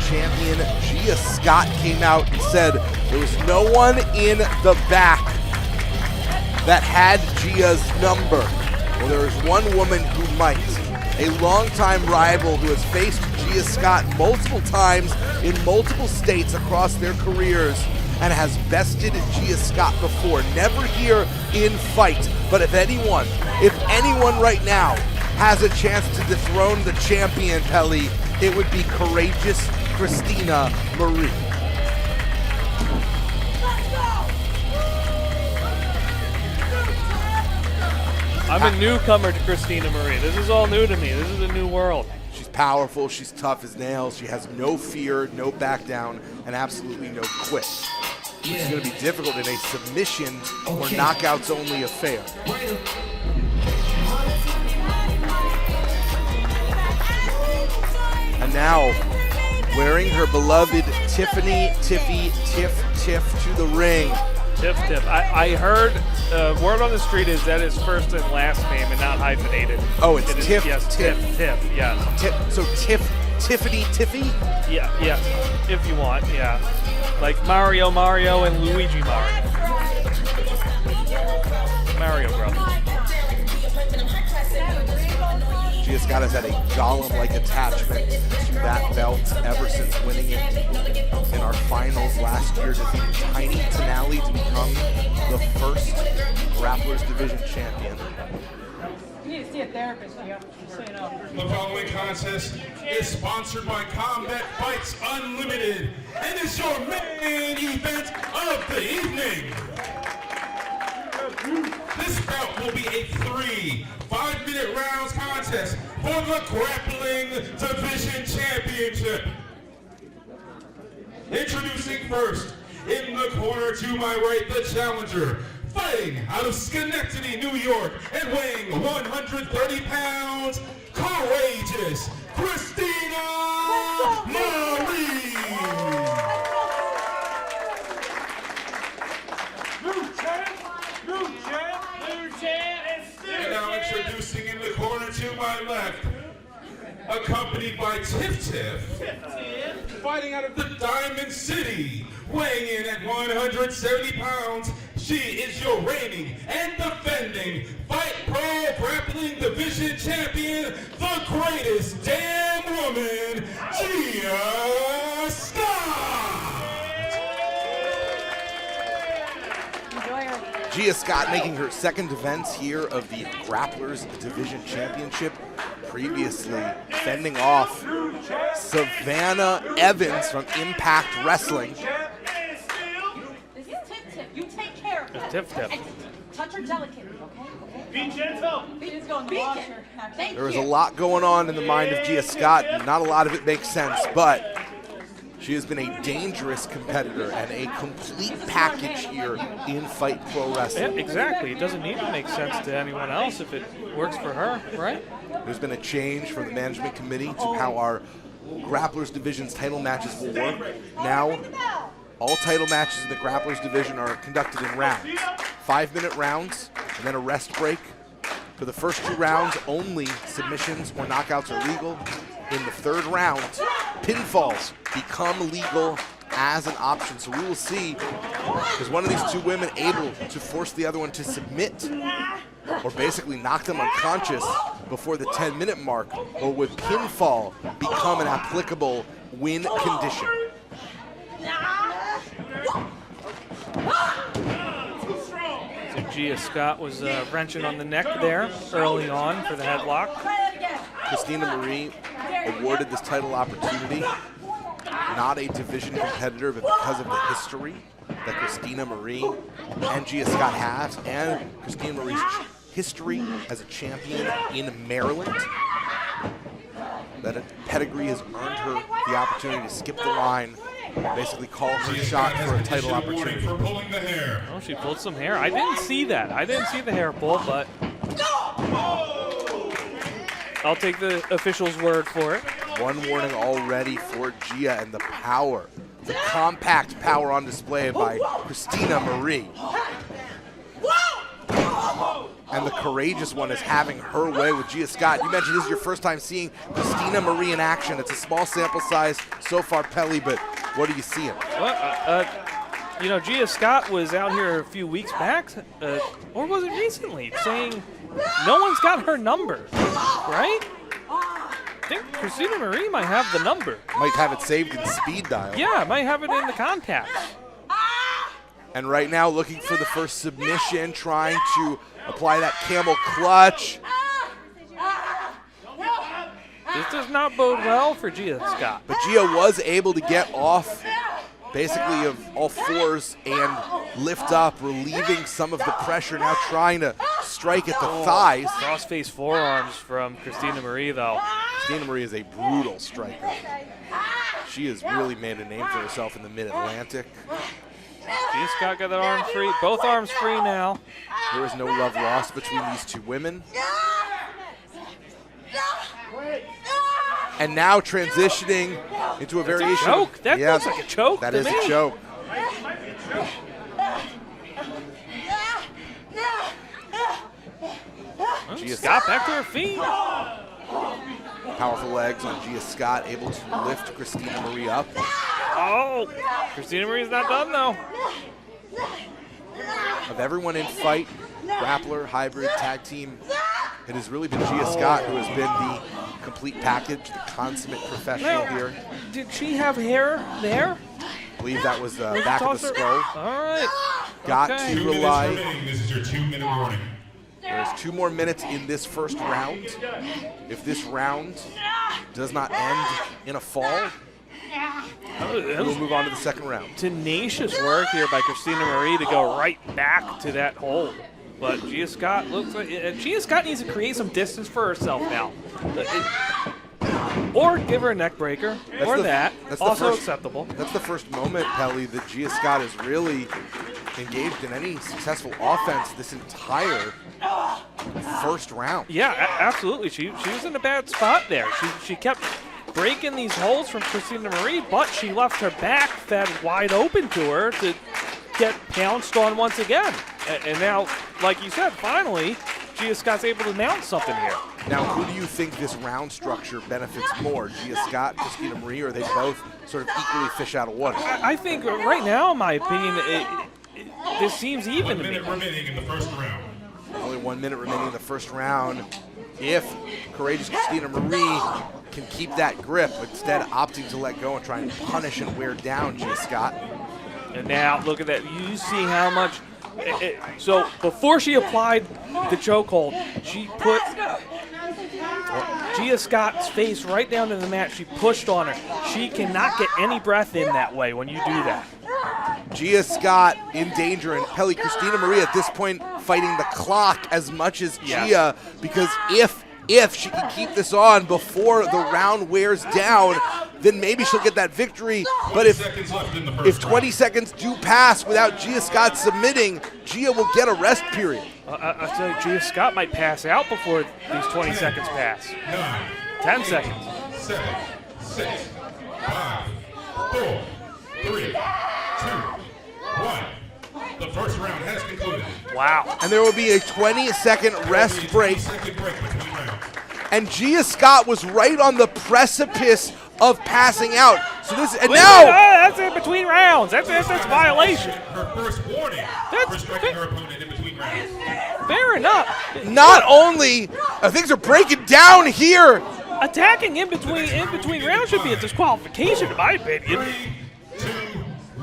champion Gia Scott came out and said there was no one in the back that had Gia's number. Well, there is one woman who might. A longtime rival who has faced Gia Scott multiple times in multiple states across their careers and has bested Gia Scott before. Never here in fight, but if anyone right now has a chance to dethrone the champion, Pelly, it would be courageous Christina Marie. I'm a newcomer to Christina Marie. This is all new to me. This is a new world. She's powerful, she's tough as nails, she has no fear, no back down, and absolutely no quit. It's going to be difficult in a submission or knockouts only affair. And now, wearing her beloved Tiffany Tiff to the ring. Tiff. I heard word on the street is that his first and last name and not hyphenated. Oh, it's Tiff. Yes, Tiff. Yes. So Tiffany Tiffy? Yeah. If you want, yeah. Like Mario, and Luigi Mario. Mario Brothers. Gia Scott has had a Gollum-like attachment to that belt ever since winning it in our finals last year, defeating Tiny Tenali to become the first Grapplers Division champion. You need to see a therapist, Gia, just so you know. The following contest is sponsored by Combat Fights Unlimited and is your main event of the evening. This bout will be a 3 5-minute rounds contest for the Grappling Division Championship. Introducing first, in the corner to my right, the challenger, fighting out of Schenectady, New York, and weighing 130 pounds, courageous Christina Marie. And now introducing in the corner to my left, accompanied by Tiff, fighting out of the Diamond City, weighing in at 170 pounds, she is your reigning and defending Fight Pro Grappling Division Champion, the greatest damn woman, Gia Scott! Gia Scott making her second defense here of the Grapplers Division Championship, previously fending off Savannah Evans from Impact Wrestling. This is Tiff. You take care of her. Tiff. And touch her delicately, okay? Be gentle. Beacon's going to wash her. Thank There was you. a lot going on in the mind of Gia Scott, and not a lot of it makes sense, but she has been a dangerous competitor and a complete package here in Fight Pro Wrestling. Yeah, exactly. It doesn't need to make sense to anyone else if it works for her, right? There's been a change from the management committee to how our Grapplers Division's title matches will work. Now, all title matches in the Grapplers Division are conducted in rounds. 5-minute rounds, and then a rest break. For the first 2 rounds, only submissions or knockouts are legal. In the third round, pinfalls become legal as an option. So we will see, is one of these 2 women able to force the other one to submit or basically knock them unconscious before the 10-minute mark, or would pinfall become an applicable win condition? So Gia Scott was wrenching on the neck there early on for the headlock. Christina Marie awarded this title opportunity, not a division competitor, but because of the history that Christina Marie and Gia Scott has, and Christina Marie's history as a champion in Maryland. That pedigree has earned her the opportunity to skip the line and basically call her shot for a title opportunity. For pulling the hair. Oh, she pulled some hair. I didn't see that. I didn't see the hair pull, but I'll take the official's word for it. One warning already for Gia, and the power, the compact power on display by Christina Marie. And the courageous one is having her way with Gia Scott. You mentioned this is your first time seeing Christina Marie in action. It's a small sample size so far, Pelly, but what are you seeing? Well, you know, Gia Scott was out here a few weeks back, or was it recently, saying no one's got her number, right? I think Christina Marie might have the number. Might have it saved in speed dial. Yeah, might have it in the contacts. And right now looking for the first submission, trying to apply that camel clutch. This does not bode well for Gia Scott. But Gia was able to get off basically of all fours and lift up, relieving some of the pressure, now trying to strike at the thighs. Cross-face forearms from Christina Marie, though. Christina Marie is a brutal striker. She has really made a name for herself in the Mid-Atlantic. Gia Scott got that arm free, both arms free now. There is no love lost between these two women. And now transitioning into a variation. That's a choke. That looks like a choke. That to is me. a choke. Gia Scott back to her feet. Powerful legs on Gia Scott, able to lift Christina Marie up. Oh, Christina Marie's not done though. Of everyone in fight, grappler, hybrid, tag team, it has really been Gia Scott who has been the complete package, the consummate professional here. Did she have hair there? I believe that was the back of the skull. All right. Got Okay. to 2 minutes rely. remaining. This is your 2-minute warning. There's 2 more minutes in this first round. If this round does not end in a fall, we'll move on to the second round. Tenacious work here by Christina Marie to go right back to that hold. But Gia Scott looks like Gia Scott needs to create some distance for herself now. Or give her a neck breaker, that's the also first- acceptable. That's the first moment, Pelly, that Gia Scott is really engaged in any successful offense this entire first round. Yeah, absolutely. She was in a bad spot there. She kept breaking these holes from Christina Marie, but she left her back fed wide open to her to get pounced on once again. And now, like you said, finally, Gia Scott's able to mount something here. Now, who do you think this round structure benefits more, Gia Scott, Christina Marie, or are they both sort of equally fish out of water? I think right now, in my opinion, this seems even 1 to me. minute remaining in the first round. Only 1 minute remaining in the first round. If courageous Christina Marie can keep that grip, instead opting to let go and try and punish and wear down Gia Scott. And now, look at that. You see how much. So before she applied the chokehold, she put Gia Scott's face right down to the mat. She pushed on her. She cannot get any breath in that way when you do that. Gia Scott in danger, and Pelly, Christina Marie at this point fighting the clock as much as Gia, because if she can keep this on before the round wears down, then maybe she'll get that victory. But if 20 seconds do pass without Gia Scott submitting, Gia will get a rest period. I tell you, Gia Scott might pass out before these 20 seconds pass. 10 seconds. 7, 6, 5, 4, 3, 2, 1. The first round has concluded. Wow. And there will be a 20-second rest break. 20-second break between rounds. And Gia Scott was right on the precipice of passing out. So this, and Wait, now that's in between rounds. That's a violation. Her first warning for striking her opponent in between rounds. Fair enough. not only things are breaking down here. Attacking in between rounds should be a disqualification, in my opinion. 3, 2,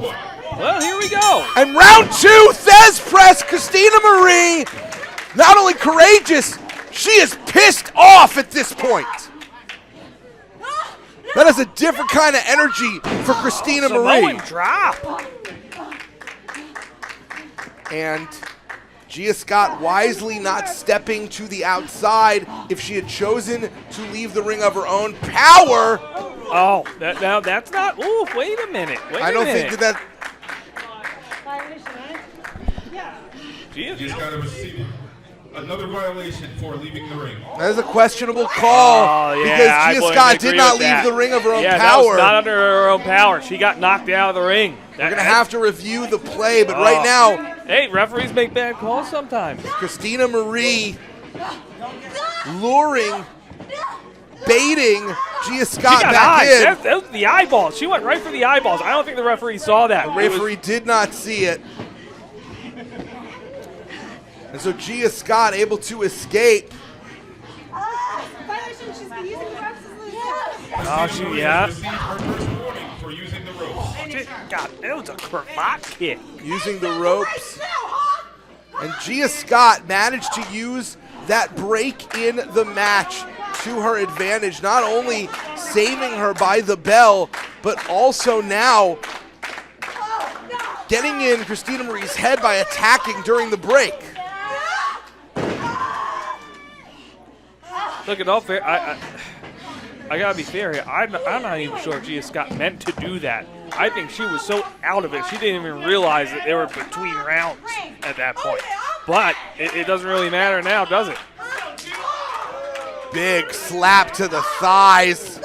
1. Well, here we go. And round 2, Thez press, Christina Marie, not only courageous, she is pissed off at this point. That is a different kind of energy for Christina Marie. Samoan drop. And Gia Scott wisely not stepping to the outside. If she had chosen to leave the ring of her own power. Oh, now that's not. Ooh, wait a minute. I don't think that. She's got to receive another violation for leaving the ring. That is a questionable call Oh, yeah, because I Gia wouldn't Scott agree did not with leave that. the ring of her own Yeah, power. that was not under her own power. She got knocked out of the ring. We're going to have to review the play, but right now, Hey, referees make bad calls sometimes. Christina Marie luring, baiting Gia She Scott got back eyes. in. That was the eyeballs. She went right for the eyeballs. I don't think the referee saw that. The referee did not see it. And so Gia Scott able to escape. Oh, yeah. Received her first warning for using the ropes. God, that was a cravat kick. Using the ropes. And Gia Scott managed to use that break in the match to her advantage, not only saving her by the bell, but also now getting in Christina Marie's head by attacking during the break. Look at all fair. I gotta be fair here. I'm not even sure if Gia Scott meant to do that. I think she was so out of it, she didn't even realize that they were between rounds at that point. But it doesn't really matter now, does it? Big slap to the thighs.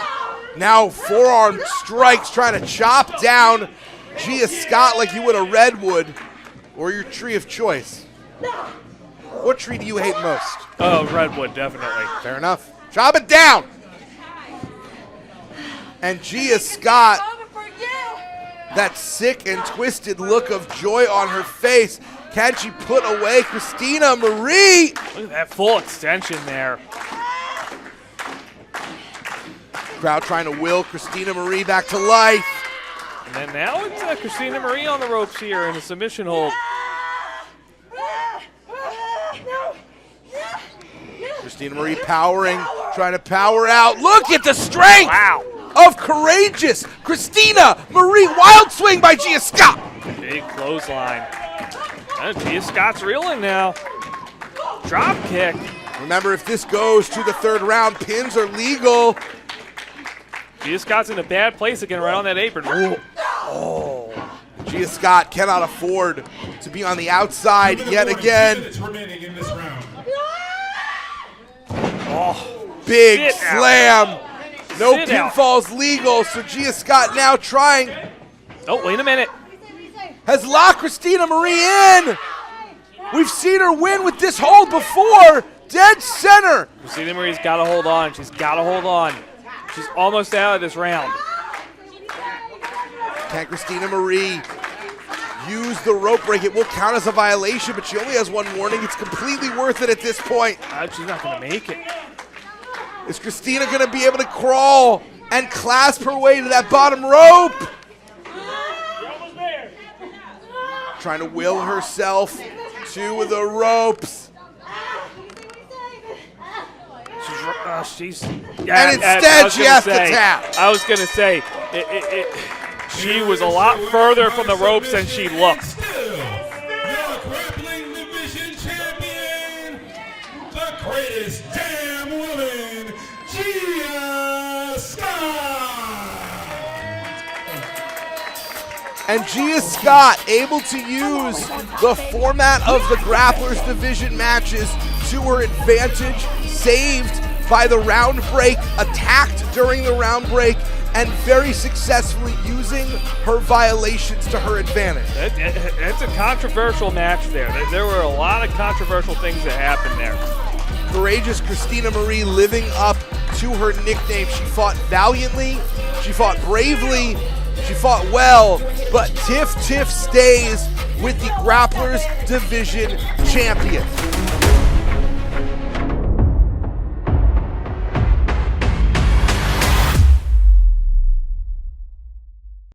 Now forearm strikes, trying to chop down Gia Scott like you would a redwood or your tree of choice. What tree do you hate most? Oh, redwood, definitely. Fair enough. Chop it down. And Gia Scott, that sick and twisted look of joy on her face. Can she put away Christina Marie? Look at that full extension there. Crowd trying to will Christina Marie back to life. And then now it's Christina Marie on the ropes here in a submission hold. Christina Marie powering, trying to power out. Look at the strength of courageous Christina Marie. Wild swing by Gia Scott. Big clothesline. And Gia Scott's reeling now. Drop kick. Remember, if this goes to the third round, pins are legal. Gia Scott's in a bad place again, right on that apron. Ooh. Oh. Gia Scott cannot afford to be on the outside yet again. 2 minutes remaining in this round. Oh, big slam. No Sit out. pinfalls legal, so Gia Scott now trying. Oh, wait a minute. Has locked Christina Marie in. We've seen her win with this hold before. Dead center. Christina Marie's got to hold on. She's got to hold on. She's almost out of this round. Can Christina Marie use the rope break? It will count as a violation, but she only has one warning. It's completely worth it at this point. She's not going to make it. Is Christina going to be able to crawl and clasp her way to that bottom rope? Trying to will herself to the ropes. And instead, she has to tap. I was going to say, she was a lot further from the ropes than she looked. Still, the Grappling Division Champion, the greatest damn woman, Gia Scott. And Gia Scott able to use the format of the Grapplers Division matches to her advantage, saved by the round break, attacked during the round break, and very successfully using her violations to her advantage. It's a controversial match there. There were a lot of controversial things that happened there. Courageous Christina Marie living up to her nickname. She fought valiantly, she fought bravely, she fought well, but Tiff stays with the Grapplers Division champion.